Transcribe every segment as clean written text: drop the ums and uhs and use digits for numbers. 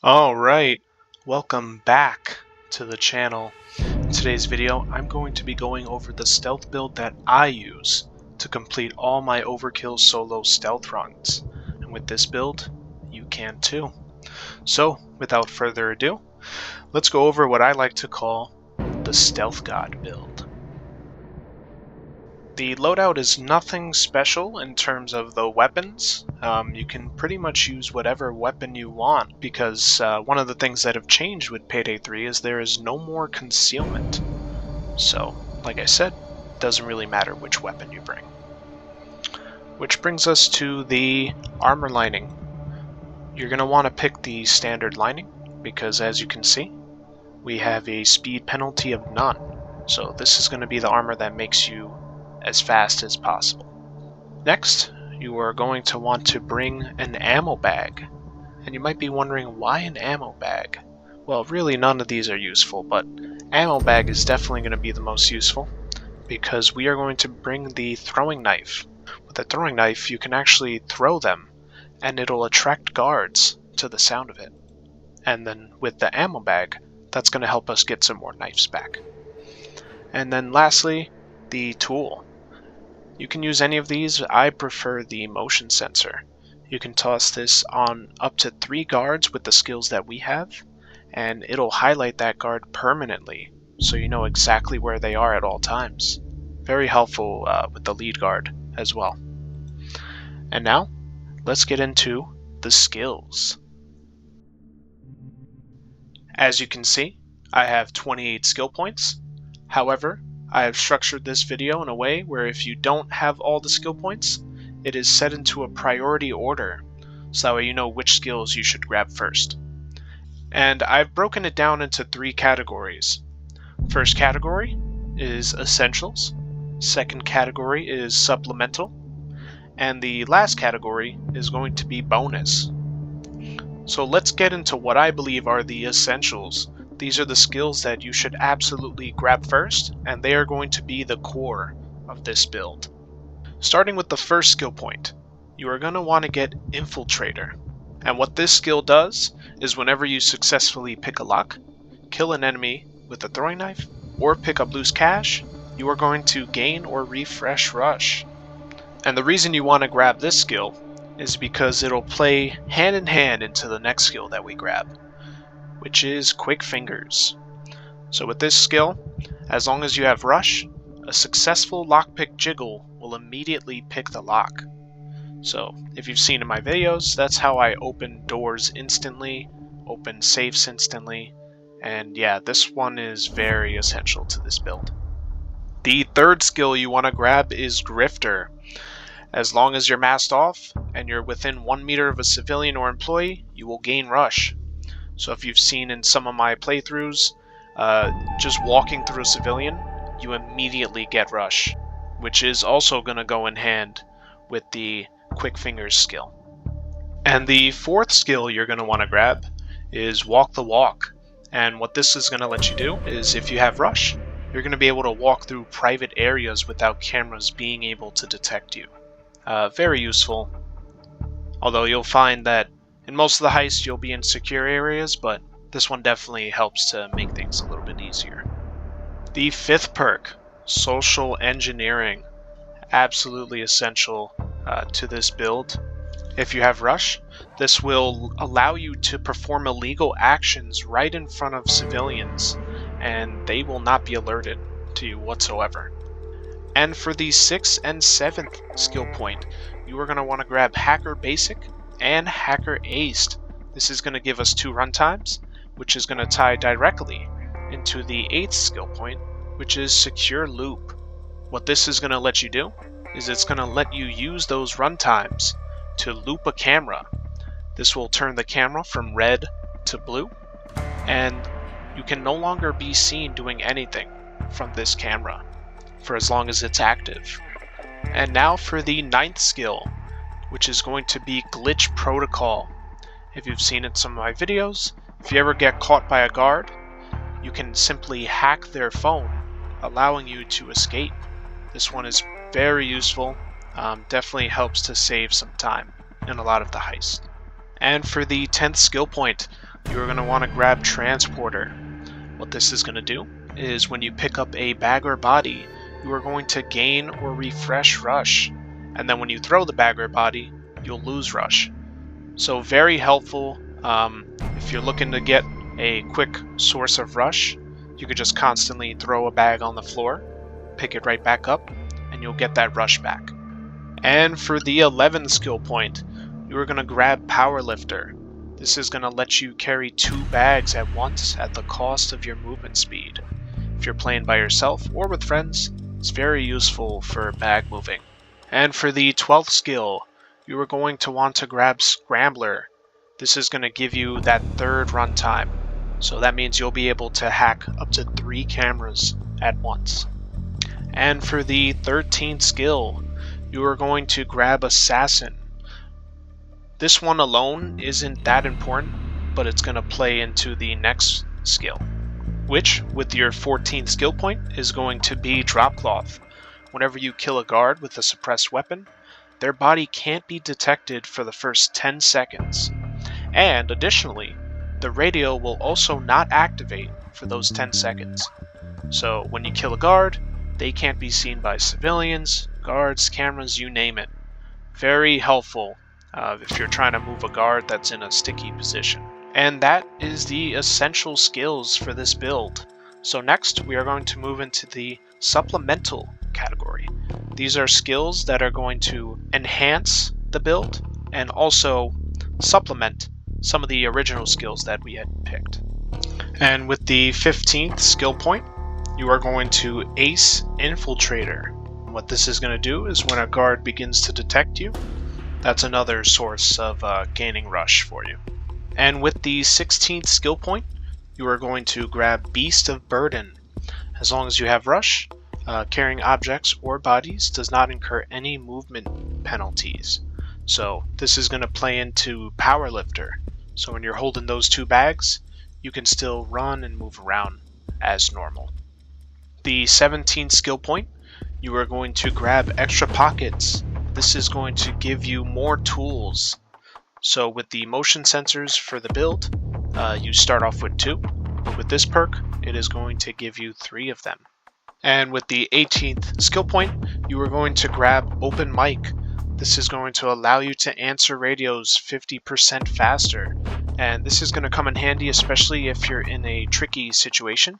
Alright, welcome back to the channel. In today's video, I'm going to be going over the stealth build that I use to complete all my overkill solo stealth runs. And with this build, you can too. So, without further ado, let's go over what I like to call the Stealth God build. The loadout is nothing special in terms of the weapons. You can pretty much use whatever weapon you want because one of the things that have changed with Payday 3 is there is no more concealment. So, like I said, it doesn't really matter which weapon you bring. Which brings us to the armor lining. You're going to want to pick the standard lining because, as you can see, we have a speed penalty of none. So this is going to be the armor that makes you as fast as possible. Next, you are going to want to bring an ammo bag. And you might be wondering, why an ammo bag? Well, really none of these are useful, but ammo bag is definitely going to be the most useful because we are going to bring the throwing knife. With the throwing knife, you can actually throw them and it'll attract guards to the sound of it. And then with the ammo bag, that's going to help us get some more knives back. And then lastly, the tool. You can use any of these. I prefer the motion sensor. You can toss this on up to 3 guards with the skills that we have, and it'll highlight that guard permanently, so you know exactly where they are at all times. Very helpful with the lead guard as well. And now, let's get into the skills. As you can see, I have 28 skill points. However, I have structured this video in a way where if you don't have all the skill points, it is set into a priority order, so that way you know which skills you should grab first. And I've broken it down into 3 categories. First category is Essentials, second category is Supplemental, and the last category is going to be Bonus. So let's get into what I believe are the Essentials. These are the skills that you should absolutely grab first, and they are going to be the core of this build. Starting with the first skill point, you are going to want to get Infiltrator. And what this skill does is whenever you successfully pick a lock, kill an enemy with a throwing knife, or pick up loose cash, you are going to gain or refresh rush. And the reason you want to grab this skill is because it'll play hand in hand into the next skill that we grab, which is Quick Fingers. So with this skill, as long as you have rush, a successful lockpick jiggle will immediately pick the lock. So if you've seen in my videos, that's how I open doors instantly, open safes instantly, and yeah, this one is very essential to this build. The third skill you want to grab is Grifter. As long as you're masked off and you're within 1 meter of a civilian or employee, you will gain rush. So if you've seen in some of my playthroughs, just walking through a civilian, you immediately get rush, which is also going to go in hand with the Quick Fingers skill. And the fourth skill you're going to want to grab is Walk the Walk. And what this is going to let you do is if you have rush, you're going to be able to walk through private areas without cameras being able to detect you. Very useful, although you'll find that in most of the heists you'll be in secure areas, but this one definitely helps to make things a little bit easier. The fifth perk, Social Engineering, absolutely essential to this build. If you have rush, this will allow you to perform illegal actions right in front of civilians, and they will not be alerted to you whatsoever. And for the 6th and 7th skill point, you are going to want to grab Hacker Basic and Hacker Aced. This is going to give us 2 runtimes, which is going to tie directly into the 8th skill point, which is Secure Loop. What this is going to let you do is it's going to let you use those runtimes to loop a camera. This will turn the camera from red to blue, and you can no longer be seen doing anything from this camera for as long as it's active. And now for the 9th skill, which is going to be Glitch Protocol. If you've seen in some of my videos, if you ever get caught by a guard, you can simply hack their phone, allowing you to escape. This one is very useful, definitely helps to save some time in a lot of the heists. And for the 10th skill point, you are going to want to grab Transporter. What this is going to do is when you pick up a bag or body, you are going to gain or refresh Rush. And then when you throw the bag or body, you'll lose Rush. So very helpful if you're looking to get a quick source of Rush. You could just constantly throw a bag on the floor, pick it right back up, and you'll get that Rush back. And for the 11th skill point, you are going to grab Powerlifter. This is going to let you carry 2 bags at once at the cost of your movement speed. If you're playing by yourself or with friends, it's very useful for bag moving. And for the 12th skill, you are going to want to grab Scrambler. This is going to give you that 3rd runtime. So that means you'll be able to hack up to 3 cameras at once. And for the 13th skill, you are going to grab Assassin. This one alone isn't that important, but it's going to play into the next skill, which, with your 14th skill point, is going to be Drop Cloth. Whenever you kill a guard with a suppressed weapon, their body can't be detected for the first 10 seconds. And additionally, the radio will also not activate for those 10 seconds. So when you kill a guard, they can't be seen by civilians, guards, cameras, you name it. Very helpful if you're trying to move a guard that's in a sticky position. And that is the essential skills for this build. So next we are going to move into the supplemental category. These are skills that are going to enhance the build and also supplement some of the original skills that we had picked. And with the 15th skill point, you are going to Ace Infiltrator. What this is going to do is when a guard begins to detect you, that's another source of gaining Rush for you. And with the 16th skill point, you are going to grab Beast of Burden. As long as you have Rush, carrying objects or bodies does not incur any movement penalties. So this is going to play into Powerlifter. So when you're holding those 2 bags, you can still run and move around as normal. The 17th skill point, you are going to grab Extra Pockets. This is going to give you more tools. So with the motion sensors for the build, you start off with 2. But with this perk, it is going to give you 3 of them. And with the 18th skill point, you are going to grab Open Mic. This is going to allow you to answer radios 50% faster. And this is going to come in handy, especially if you're in a tricky situation.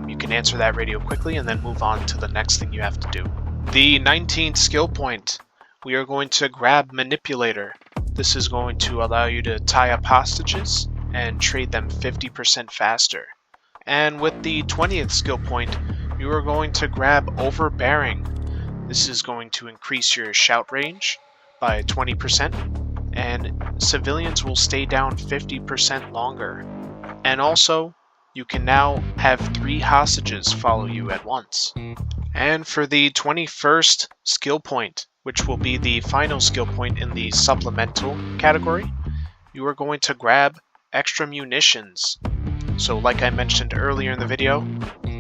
You can answer that radio quickly and then move on to the next thing you have to do. The 19th skill point, we are going to grab Manipulator. This is going to allow you to tie up hostages and trade them 50% faster. And with the 20th skill point, you are going to grab Overbearing. This is going to increase your shout range by 20%, and civilians will stay down 50% longer. And also, you can now have 3 hostages follow you at once. And for the 21st skill point, which will be the final skill point in the supplemental category, you are going to grab Extra Munitions. So like I mentioned earlier in the video,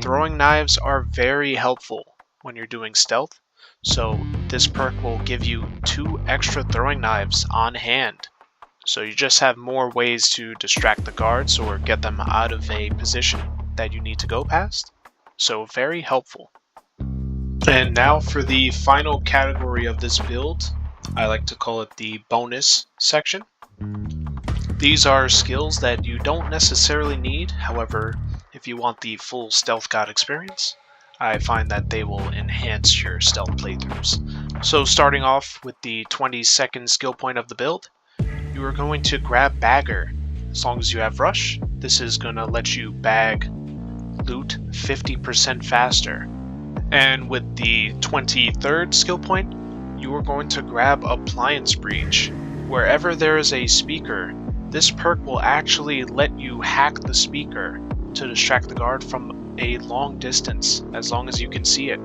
throwing knives are very helpful when you're doing stealth. So this perk will give you 2 extra throwing knives on hand. So you just have more ways to distract the guards or get them out of a position that you need to go past. So very helpful. And now for the final category of this build, I like to call it the bonus section. These are skills that you don't necessarily need, however, if you want the full Stealth God experience, I find that they will enhance your stealth playthroughs. So starting off with the 22nd skill point of the build, you are going to grab Bagger. As long as you have Rush, this is going to let you bag loot 50% faster. And with the 23rd skill point, you are going to grab Appliance Breach. Wherever there is a speaker, this perk will actually let you hack the speaker to distract the guard from a long distance, as long as you can see it.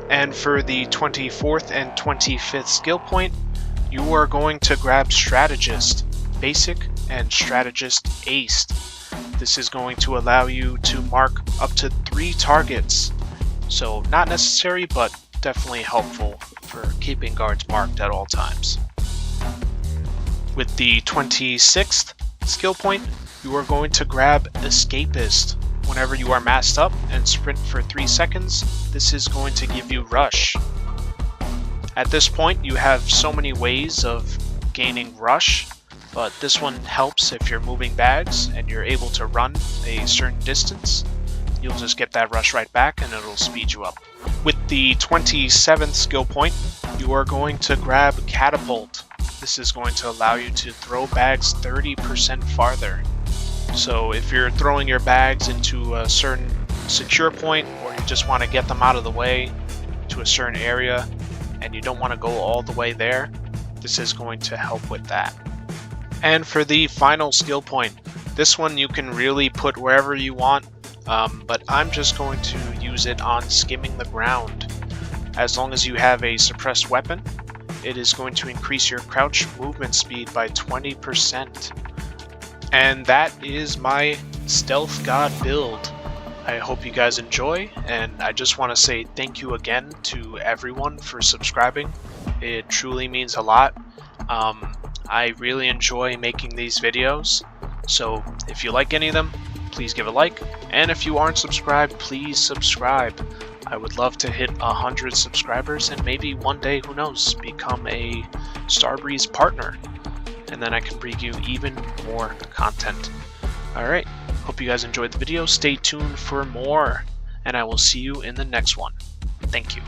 And for the 24th and 25th skill point, you are going to grab Strategist Basic and Strategist Aced. This is going to allow you to mark up to 3 targets. So not necessary, but definitely helpful for keeping guards marked at all times. With the 26th skill point, you are going to grab Escapist. Whenever you are masked up and sprint for 3 seconds, this is going to give you Rush. At this point, you have so many ways of gaining Rush, but this one helps if you're moving bags and you're able to run a certain distance. You'll just get that Rush right back and it'll speed you up. With the 27th skill point, you are going to grab Catapult. This is going to allow you to throw bags 30% farther. So if you're throwing your bags into a certain secure point, or you just want to get them out of the way to a certain area and you don't want to go all the way there, this is going to help with that. And for the final skill point, this one you can really put wherever you want, but I'm just going to use it on skimming the ground. As long as you have a suppressed weapon, it is going to increase your crouch movement speed by 20%. And that is my Stealth God build. I hope you guys enjoy, and I just want to say thank you again to everyone for subscribing. It truly means a lot. I really enjoy making these videos, so if you like any of them, please give a like, and if you aren't subscribed, please subscribe. I would love to hit 100 subscribers and maybe one day, who knows, become a Starbreeze partner. And then I can bring you even more content. Alright, hope you guys enjoyed the video. Stay tuned for more, and I will see you in the next one. Thank you.